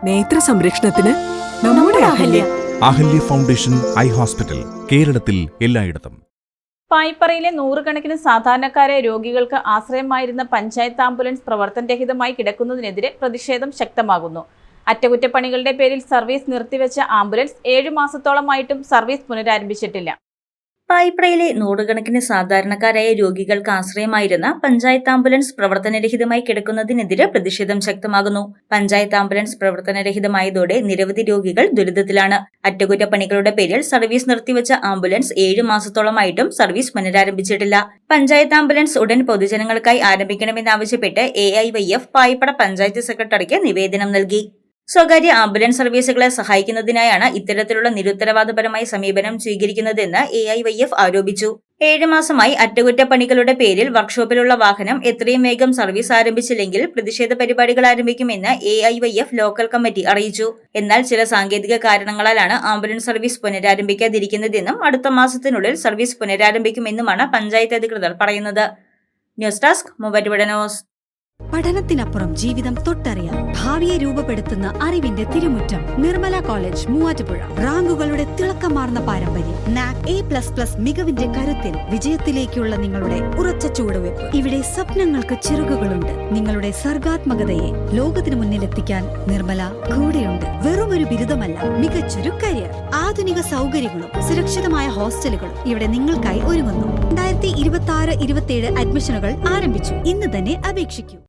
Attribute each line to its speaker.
Speaker 1: നേത്ര സംരക്ഷണത്തിന് നമ്മുടെ Ahalya.
Speaker 2: Ahalya foundation eye hospital, കേരളത്തിൽ എല്ലായിടത്തും.
Speaker 3: പായിപ്പറയിലെ നൂറുകണക്കിന് സാധാരണക്കാരായ രോഗികൾക്ക് ആശ്രയമായിരുന്ന പഞ്ചായത്ത് ആംബുലൻസ് പ്രവർത്തനരഹിതമായി കിടക്കുന്നതിനെതിരെ പ്രതിഷേധം ശക്തമാകുന്നു. അറ്റകുറ്റപ്പണികളുടെ പേരിൽ സർവീസ് നിർത്തിവെച്ച ആംബുലൻസ് 7 മാസത്തോളമായിട്ടും സർവീസ് പുനരാരംഭിച്ചിട്ടില്ല.
Speaker 4: പായിപ്രയിലെ നൂറുകണക്കിന് സാധാരണക്കാരായ രോഗികൾക്ക് ആശ്രയമായിരുന്ന പഞ്ചായത്ത് ആംബുലൻസ് പ്രവർത്തനരഹിതമായി കിടക്കുന്നതിനെതിരെ പ്രതിഷേധം ശക്തമാകുന്നു. പഞ്ചായത്ത് ആംബുലൻസ് പ്രവർത്തനരഹിതമായതോടെ നിരവധി രോഗികൾ ദുരിതത്തിലാണ്. അറ്റകുറ്റപ്പണികളുടെ പേരിൽ സർവീസ് നിർത്തിവെച്ച ആംബുലൻസ് 7 മാസത്തോളമായിട്ടും സർവീസ് പുനരാരംഭിച്ചിട്ടില്ല. പഞ്ചായത്ത് ആംബുലൻസ് ഉടൻ പൊതുജനങ്ങൾക്കായി ആരംഭിക്കണമെന്നാവശ്യപ്പെട്ട് AIYF പായിപ്പട പഞ്ചായത്ത് സെക്രട്ടറിക്ക് നിവേദനം നൽകി. സ്വകാര്യ ആംബുലൻസ് സർവീസുകളെ സഹായിക്കുന്നതിനായാണ് ഇത്തരത്തിലുള്ള നിരുത്തരവാദപരമായ സമീപനം സ്വീകരിക്കുന്നതെന്ന് AIYF ആരോപിച്ചു. 7 മാസമായി അറ്റകുറ്റപ്പണികളുടെ പേരിൽ വർക്ക്ഷോപ്പിലുള്ള വാഹനം എത്രയും വേഗം സർവീസ് ആരംഭിച്ചില്ലെങ്കിൽ പ്രതിഷേധ പരിപാടികൾ ആരംഭിക്കുമെന്ന് AIYF ലോക്കൽ കമ്മിറ്റി അറിയിച്ചു. എന്നാൽ ചില സാങ്കേതിക കാരണങ്ങളാലാണ് ആംബുലൻസ് സർവീസ് പുനരാരംഭിക്കാതിരിക്കുന്നതെന്നും അടുത്ത മാസത്തിനുള്ളിൽ സർവീസ് പുനരാരംഭിക്കുമെന്നുമാണ് പഞ്ചായത്ത് അധികൃതർ പറയുന്നത്. News desk Muvattupuzha news.
Speaker 5: പഠനത്തിനപ്പുറം ജീവിതം തൊട്ടറിയാൻ ഭാവിയെ രൂപപ്പെടുത്തുന്ന അറിവിന്റെ തിരുമുറ്റം നിർമ്മല കോളേജ് മൂവാറ്റുപുഴ. റാങ്കുകളുടെ തിളക്കമാർന്ന പാരമ്പര്യം, NAC A++ മികവിന്റെ കരുത്തിൽ വിജയത്തിലേക്കുള്ള നിങ്ങളുടെ ഉറച്ച ചുവടുവെപ്പ്. ഇവിടെ സ്വപ്നങ്ങൾക്ക് ചിറകുകളുണ്ട്. നിങ്ങളുടെ സർഗാത്മകതയെ ലോകത്തിന് മുന്നിലെത്തിക്കാൻ നിർമ്മല കൂടെയുണ്ട്. വെറുമൊരു ബിരുദമല്ല, മികച്ചൊരു കരിയർ. ആധുനിക സൗകര്യങ്ങളും സുരക്ഷിതമായ ഹോസ്റ്റലുകളും ഇവിടെ നിങ്ങൾക്കായി ഒരുങ്ങുന്നു. 2026-27 അഡ്മിഷനുകൾ ആരംഭിച്ചു. ഇന്ന് തന്നെ അപേക്ഷിക്കൂ.